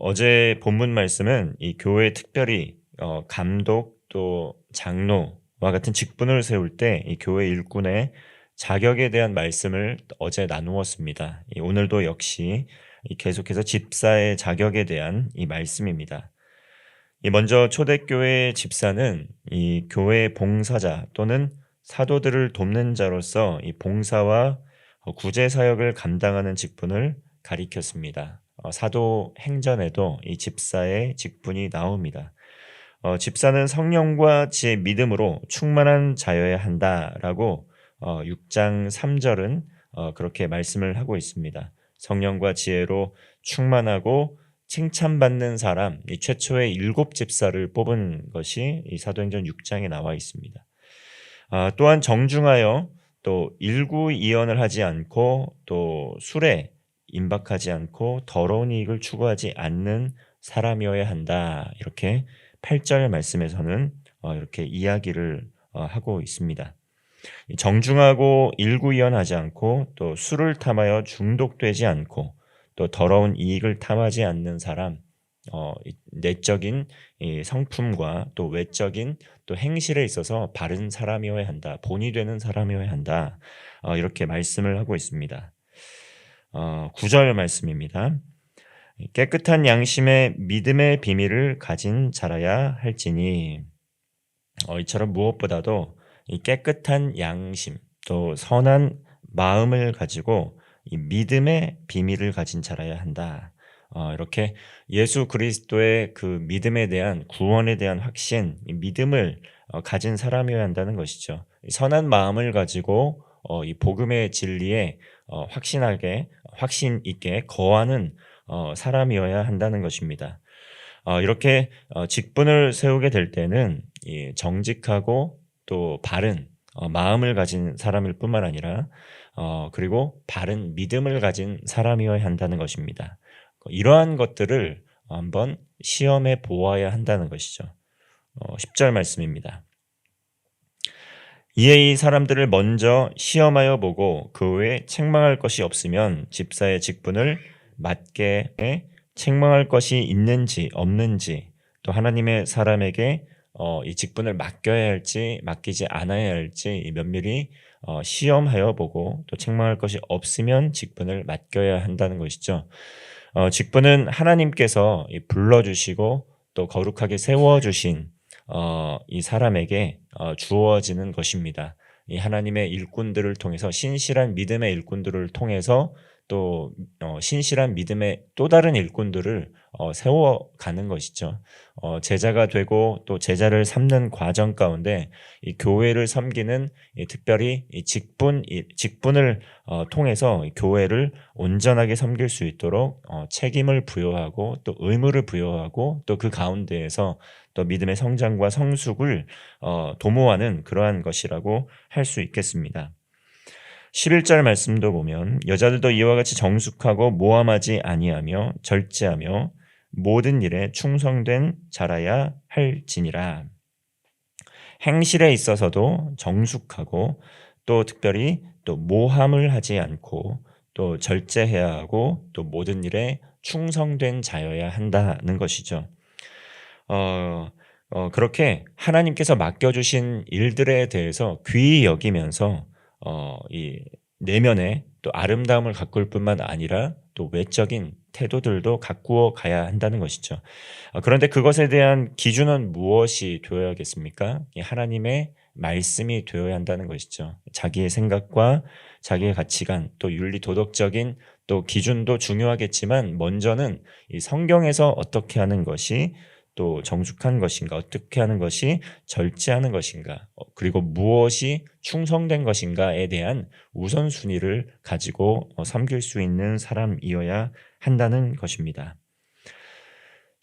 어제 본문 말씀은 이 교회 특별히 감독 또 장로와 같은 직분을 세울 때 이 교회 일꾼의 자격에 대한 말씀을 어제 나누었습니다. 오늘도 역시 계속해서 집사의 자격에 대한 이 말씀입니다. 먼저 초대교회 집사는 이 교회 봉사자 또는 사도들을 돕는 자로서 이 봉사와 구제 사역을 감당하는 직분을 가리켰습니다. 사도행전에도 이 집사의 직분이 나옵니다. 집사는 성령과 지혜 믿음으로 충만한 자여야 한다라고 6장 3절은 그렇게 말씀을 하고 있습니다. 성령과 지혜로 충만하고 칭찬받는 사람, 이 최초의 7 집사를 뽑은 것이 이 사도행전 6장에 나와 있습니다. 또한 정중하여 또 일구이연을 하지 않고 또 술에 임박하지 않고 더러운 이익을 추구하지 않는 사람이어야 한다. 이렇게 8절 말씀에서는 이렇게 이야기를 하고 있습니다. 정중하고 일구이연하지 않고 또 술을 탐하여 중독되지 않고 또 더러운 이익을 탐하지 않는 사람, 내적인 이 성품과 또 외적인 또 행실에 있어서 바른 사람이어야 한다. 본이 되는 사람이어야 한다. 이렇게 말씀을 하고 있습니다. 9절 말씀입니다. 깨끗한 양심의 믿음의 비밀을 가진 자라야 할지니 이처럼 무엇보다도 이 깨끗한 양심 또 선한 마음을 가지고 이 믿음의 비밀을 가진 자라야 한다. 이렇게 예수 그리스도의 그 믿음에 대한 구원에 대한 확신, 이 믿음을 가진 사람이어야 한다는 것이죠. 선한 마음을 가지고 이 복음의 진리에 확신하게 확신 있게 거하는 사람이어야 한다는 것입니다. 이렇게 직분을 세우게 될 때는 이 정직하고 또 바른 마음을 가진 사람일 뿐만 아니라 그리고 바른 믿음을 가진 사람이어야 한다는 것입니다. 이러한 것들을 한번 시험해 보아야 한다는 것이죠. 10절 말씀입니다. 이에 이 사람들을 먼저 시험하여 보고 그 외에 책망할 것이 없으면 집사의 직분을 맡게 해 책망할 것이 있는지 없는지 또 하나님의 사람에게 이 직분을 맡겨야 할지 맡기지 않아야 할지 면밀히 시험하여 보고 또 책망할 것이 없으면 직분을 맡겨야 한다는 것이죠. 직분은 하나님께서 불러주시고 또 거룩하게 세워주신 이 사람에게 주어지는 것입니다. 이 하나님의 일꾼들을 통해서 신실한 믿음의 일꾼들을 통해서 또 신실한 믿음의 또 다른 일꾼들을 세워가는 것이죠. 제자가 되고 또 제자를 삼는 과정 가운데 이 교회를 섬기는 특별히 이 직분을 통해서 교회를 온전하게 섬길 수 있도록 책임을 부여하고 또 의무를 부여하고 또 그 가운데에서 또 믿음의 성장과 성숙을 도모하는 그러한 것이라고 할 수 있겠습니다. 11절 말씀도 보면 여자들도 이와 같이 정숙하고 모함하지 아니하며 절제하며 모든 일에 충성된 자라야 할지니라. 행실에 있어서도 정숙하고 또 특별히 또 모함을 하지 않고 또 절제해야 하고 또 모든 일에 충성된 자여야 한다는 것이죠. 그렇게 하나님께서 맡겨주신 일들에 대해서 귀히 여기면서 이 내면에 또 아름다움을 가꿀 뿐만 아니라 또 외적인 태도들도 가꾸어 가야 한다는 것이죠. 그런데 그것에 대한 기준은 무엇이 되어야겠습니까? 하나님의 말씀이 되어야 한다는 것이죠. 자기의 생각과 자기의 가치관 또 윤리 도덕적인 또 기준도 중요하겠지만 먼저는 이 성경에서 어떻게 하는 것이 또 정숙한 것인가, 어떻게 하는 것이 절제하는 것인가, 그리고 무엇이 충성된 것인가에 대한 우선순위를 가지고 섬길 수 있는 사람이어야 한다는 것입니다.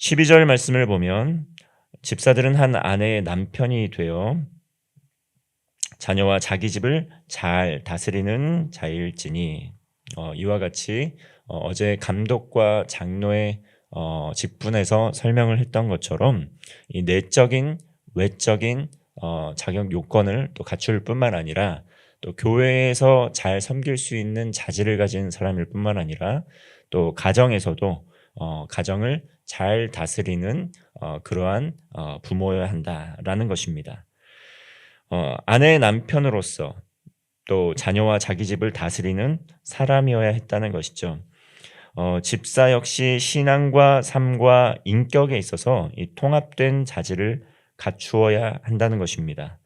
12절 말씀을 보면 집사들은 한 아내의 남편이 되어 자녀와 자기 집을 잘 다스리는 자일지니 이와 같이 어제 감독과 장로의 직분에서 설명을 했던 것처럼 이 내적인 외적인 자격 요건을 또 갖출 뿐만 아니라 또 교회에서 잘 섬길 수 있는 자질을 가진 사람일 뿐만 아니라 또 가정에서도 가정을 잘 다스리는 그러한 부모여야 한다라는 것입니다. 아내의 남편으로서 또 자녀와 자기 집을 다스리는 사람이어야 했다는 것이죠. 집사 역시 신앙과 삶과 인격에 있어서 이 통합된 자질을 갖추어야 한다는 것입니다.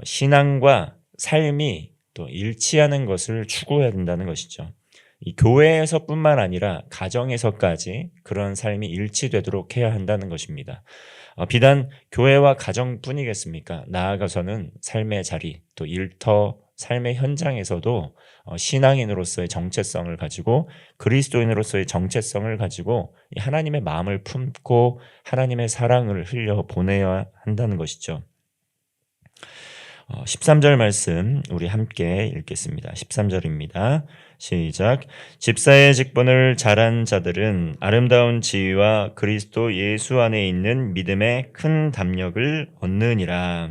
신앙과 삶이 또 일치하는 것을 추구해야 된다는 것이죠. 이 교회에서뿐만 아니라 가정에서까지 그런 삶이 일치되도록 해야 한다는 것입니다. 비단 교회와 가정뿐이겠습니까? 나아가서는 삶의 자리, 또 일터, 삶의 현장에서도 신앙인으로서의 정체성을 가지고 그리스도인으로서의 정체성을 가지고 하나님의 마음을 품고 하나님의 사랑을 흘려 보내야 한다는 것이죠. 13절 말씀 우리 함께 읽겠습니다. 13절입니다. 시작. 집사의 직분을 잘한 자들은 아름다운 지위와 그리스도 예수 안에 있는 믿음의 큰 담력을 얻느니라.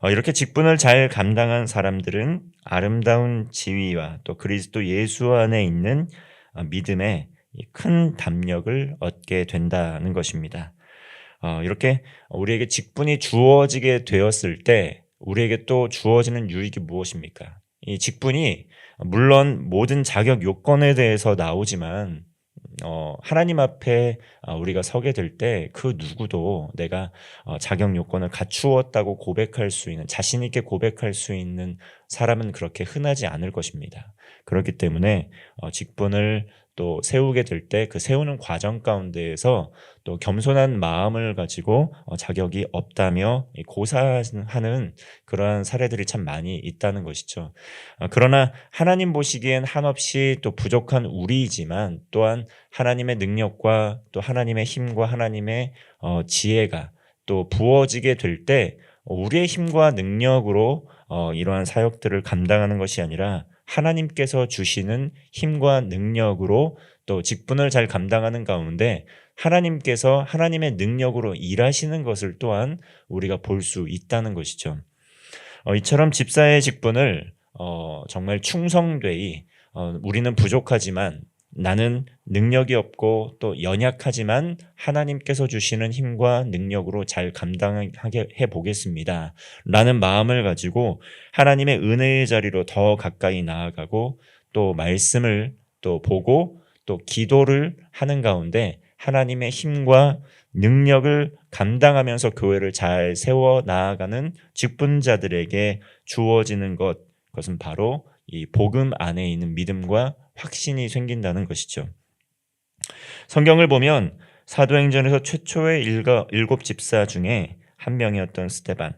이렇게 직분을 잘 감당한 사람들은 아름다운 지위와 또 그리스도 예수 안에 있는 믿음의 큰 담력을 얻게 된다는 것입니다. 이렇게 우리에게 직분이 주어지게 되었을 때 우리에게 또 주어지는 유익이 무엇입니까? 이 직분이 물론 모든 자격 요건에 대해서 나오지만 하나님 앞에 우리가 서게 될 때 그 누구도 내가 자격 요건을 갖추었다고 고백할 수 있는, 자신 있게 고백할 수 있는 사람은 그렇게 흔하지 않을 것입니다. 그렇기 때문에 직분을 또 세우게 될 때 그 세우는 과정 가운데에서 또 겸손한 마음을 가지고 자격이 없다며 고사하는 그러한 사례들이 참 많이 있다는 것이죠. 그러나 하나님 보시기엔 한없이 또 부족한 우리이지만 또한 하나님의 능력과 또 하나님의 힘과 하나님의 지혜가 또 부어지게 될 때 우리의 힘과 능력으로 이러한 사역들을 감당하는 것이 아니라 하나님께서 주시는 힘과 능력으로 또 직분을 잘 감당하는 가운데 하나님께서 하나님의 능력으로 일하시는 것을 또한 우리가 볼 수 있다는 것이죠. 이처럼 집사의 직분을 정말 충성되이 우리는 부족하지만 나는 능력이 없고 또 연약하지만 하나님께서 주시는 힘과 능력으로 잘 감당하게 해보겠습니다 라는 마음을 가지고 하나님의 은혜의 자리로 더 가까이 나아가고 또 말씀을 또 보고 또 기도를 하는 가운데 하나님의 힘과 능력을 감당하면서 교회를 잘 세워 나아가는 직분자들에게 주어지는 그것은 바로 이 복음 안에 있는 믿음과 확신이 생긴다는 것이죠. 성경을 보면 사도행전에서 최초의 일곱 집사 중에 한 명이었던 스데반,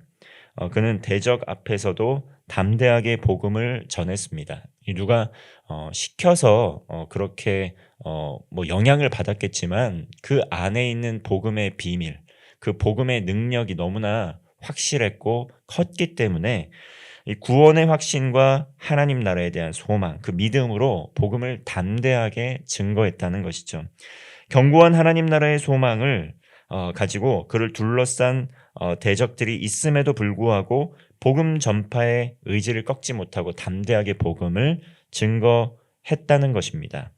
그는 대적 앞에서도 담대하게 복음을 전했습니다. 누가 시켜서 그렇게 뭐 영향을 받았겠지만 그 안에 있는 복음의 비밀, 그 복음의 능력이 너무나 확실했고 컸기 때문에 이 구원의 확신과 하나님 나라에 대한 소망, 그 믿음으로 복음을 담대하게 증거했다는 것이죠. 견고한 하나님 나라의 소망을 가지고 그를 둘러싼 대적들이 있음에도 불구하고 복음 전파의 의지를 꺾지 못하고 담대하게 복음을 증거했다는 것입니다.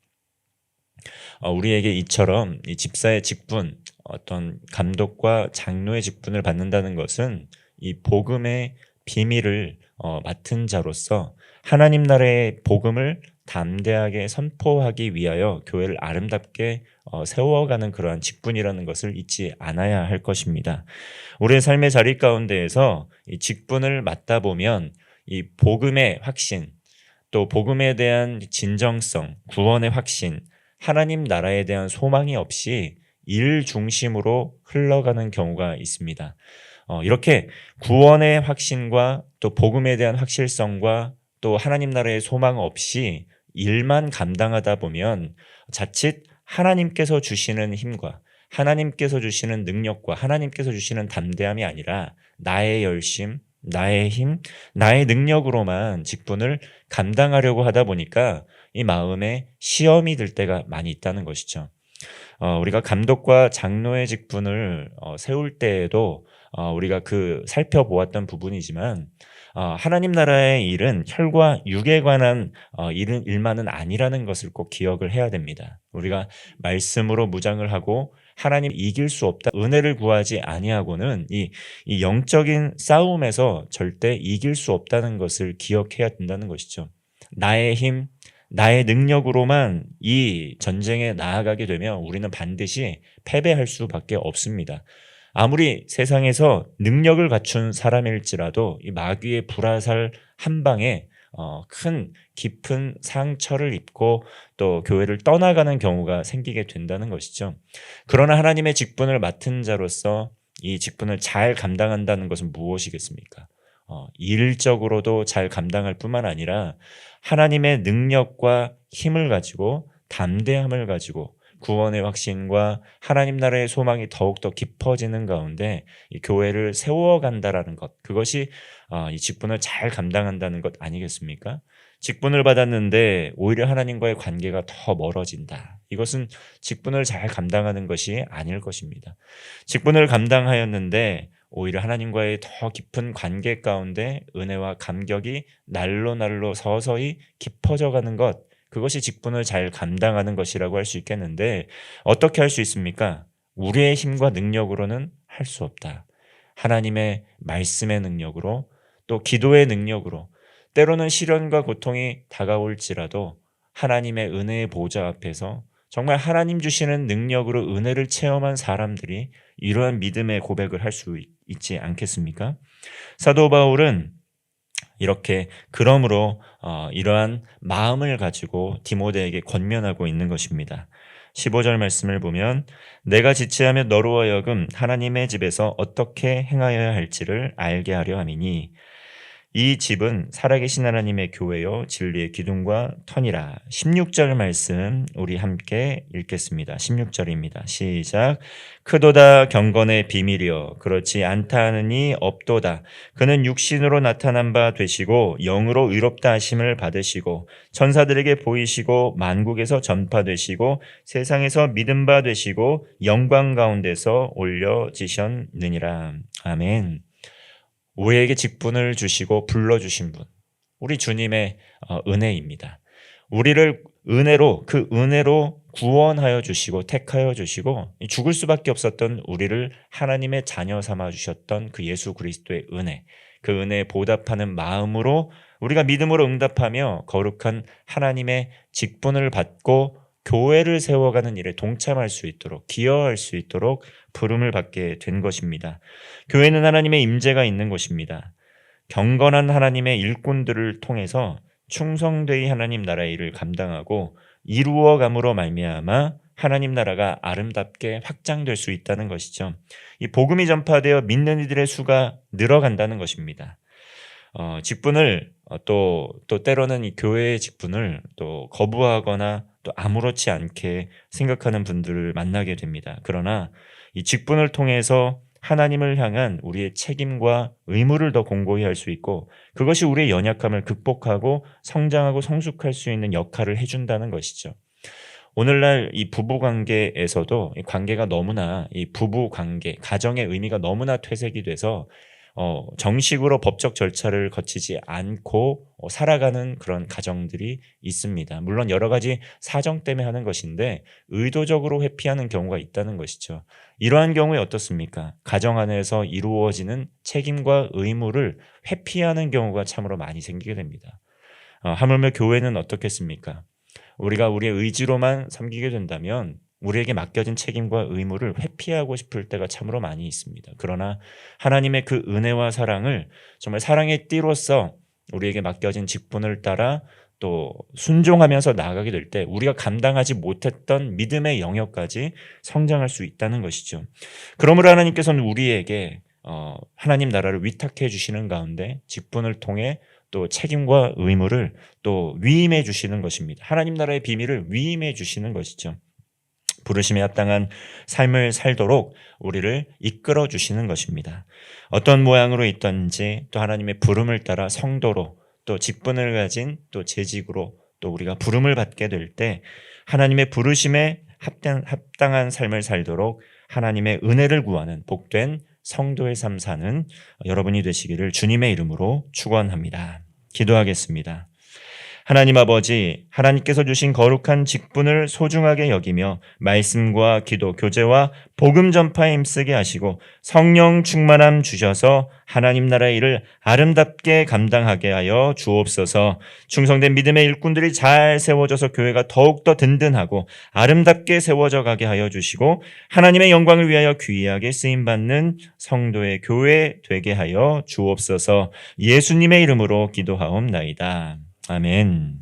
우리에게 이처럼 이 집사의 직분, 어떤 감독과 장로의 직분을 받는다는 것은 이 복음의 비밀을 맡은 자로서 하나님 나라의 복음을 담대하게 선포하기 위하여 교회를 아름답게 세워가는 그러한 직분이라는 것을 잊지 않아야 할 것입니다. 우리의 삶의 자리 가운데에서 이 직분을 맡다 보면 이 복음의 확신, 또 복음에 대한 진정성, 구원의 확신, 하나님 나라에 대한 소망이 없이 일 중심으로 흘러가는 경우가 있습니다. 이렇게 구원의 확신과 또 복음에 대한 확실성과 또 하나님 나라의 소망 없이 일만 감당하다 보면 자칫 하나님께서 주시는 힘과 하나님께서 주시는 능력과 하나님께서 주시는 담대함이 아니라 나의 열심, 나의 힘, 나의 능력으로만 직분을 감당하려고 하다 보니까 이 마음에 시험이 들 때가 많이 있다는 것이죠. 우리가 감독과 장로의 직분을 세울 때에도 우리가 살펴보았던 부분이지만 하나님 나라의 일은 혈과 육에 관한 일만은 아니라는 것을 꼭 기억을 해야 됩니다. 우리가 말씀으로 무장을 하고 하나님 이길 수 없다. 은혜를 구하지 아니하고는 이 영적인 싸움에서 절대 이길 수 없다는 것을 기억해야 된다는 것이죠. 나의 힘, 나의 능력으로만 이 전쟁에 나아가게 되면 우리는 반드시 패배할 수밖에 없습니다. 아무리 세상에서 능력을 갖춘 사람일지라도 이 마귀의 불화살 한 방에 큰 깊은 상처를 입고 또 교회를 떠나가는 경우가 생기게 된다는 것이죠. 그러나 하나님의 직분을 맡은 자로서 이 직분을 잘 감당한다는 것은 무엇이겠습니까? 일적으로도 잘 감당할 뿐만 아니라 하나님의 능력과 힘을 가지고 담대함을 가지고 구원의 확신과 하나님 나라의 소망이 더욱더 깊어지는 가운데 이 교회를 세워간다라는 것, 그것이 이 직분을 잘 감당한다는 것 아니겠습니까? 직분을 받았는데 오히려 하나님과의 관계가 더 멀어진다. 이것은 직분을 잘 감당하는 것이 아닐 것입니다. 직분을 감당하였는데 오히려 하나님과의 더 깊은 관계 가운데 은혜와 감격이 날로 서서히 깊어져가는 것, 그것이 직분을 잘 감당하는 것이라고 할 수 있겠는데 어떻게 할 수 있습니까? 우리의 힘과 능력으로는 할 수 없다. 하나님의 말씀의 능력으로 또 기도의 능력으로 때로는 시련과 고통이 다가올지라도 하나님의 은혜의 보좌 앞에서 정말 하나님 주시는 능력으로 은혜를 체험한 사람들이 이러한 믿음의 고백을 할 수 있지 않겠습니까? 사도 바울은 이렇게 그러므로 이러한 마음을 가지고 디모데에게 권면하고 있는 것입니다. 15절 말씀을 보면 내가 지체하며 너로 하여금 하나님의 집에서 어떻게 행하여야 할지를 알게 하려 함이니 이 집은 살아계신 하나님의 교회요 진리의 기둥과 터니라. 16절 말씀 우리 함께 읽겠습니다. 16절입니다. 시작. 크도다 경건의 비밀이여 그렇지 않다 하느니 없도다. 그는 육신으로 나타난 바 되시고 영으로 의롭다 하심을 받으시고 천사들에게 보이시고 만국에서 전파되시고 세상에서 믿음 바 되시고 영광 가운데서 올려지셨느니라. 아멘. 우리에게 직분을 주시고 불러주신 분, 우리 주님의 은혜입니다. 우리를 그 은혜로 구원하여 주시고 택하여 주시고 죽을 수밖에 없었던 우리를 하나님의 자녀 삼아 주셨던 그 예수 그리스도의 은혜, 그 은혜에 보답하는 마음으로 우리가 믿음으로 응답하며 거룩한 하나님의 직분을 받고 교회를 세워가는 일에 동참할 수 있도록 기여할 수 있도록 부름을 받게 된 것입니다. 교회는 하나님의 임재가 있는 곳입니다. 경건한 하나님의 일꾼들을 통해서 충성되이 하나님 나라의 일을 감당하고 이루어감으로 말미암아 하나님 나라가 아름답게 확장될 수 있다는 것이죠. 이 복음이 전파되어 믿는 이들의 수가 늘어간다는 것입니다. 직분을 또 때로는 이 교회의 직분을 또 거부하거나 또 아무렇지 않게 생각하는 분들을 만나게 됩니다. 그러나 이 직분을 통해서 하나님을 향한 우리의 책임과 의무를 더 공고히 할 수 있고 그것이 우리의 연약함을 극복하고 성장하고 성숙할 수 있는 역할을 해준다는 것이죠. 오늘날 이 부부 관계에서도 이 관계가 너무나 이 부부 관계, 가정의 의미가 너무나 퇴색이 돼서 정식으로 법적 절차를 거치지 않고 살아가는 그런 가정들이 있습니다. 물론 여러 가지 사정 때문에 하는 것인데 의도적으로 회피하는 경우가 있다는 것이죠. 이러한 경우에 어떻습니까? 가정 안에서 이루어지는 책임과 의무를 회피하는 경우가 참으로 많이 생기게 됩니다. 하물며 교회는 어떻겠습니까? 우리가 우리의 의지로만 섬기게 된다면 우리에게 맡겨진 책임과 의무를 회피하고 싶을 때가 참으로 많이 있습니다. 그러나 하나님의 그 은혜와 사랑을 정말 사랑의 띠로서 우리에게 맡겨진 직분을 따라 또 순종하면서 나아가게 될 때 우리가 감당하지 못했던 믿음의 영역까지 성장할 수 있다는 것이죠. 그러므로 하나님께서는 우리에게 하나님 나라를 위탁해 주시는 가운데 직분을 통해 또 책임과 의무를 또 위임해 주시는 것입니다. 하나님 나라의 비밀을 위임해 주시는 것이죠. 부르심에 합당한 삶을 살도록 우리를 이끌어 주시는 것입니다. 어떤 모양으로 있든지 또 하나님의 부름을 따라 성도로 또 직분을 가진 또 재직으로 또 우리가 부름을 받게 될 때 하나님의 부르심에 합당한 삶을 살도록 하나님의 은혜를 구하는 복된 성도의 삶 사는 여러분이 되시기를 주님의 이름으로 축원합니다. 기도하겠습니다. 하나님 아버지, 하나님께서 주신 거룩한 직분을 소중하게 여기며 말씀과 기도, 교제와 복음 전파에 힘쓰게 하시고 성령 충만함 주셔서 하나님 나라의 일을 아름답게 감당하게 하여 주옵소서. 충성된 믿음의 일꾼들이 잘 세워져서 교회가 더욱더 든든하고 아름답게 세워져 가게 하여 주시고 하나님의 영광을 위하여 귀하게 쓰임받는 성도의 교회 되게 하여 주옵소서. 예수님의 이름으로 기도하옵나이다. 아멘.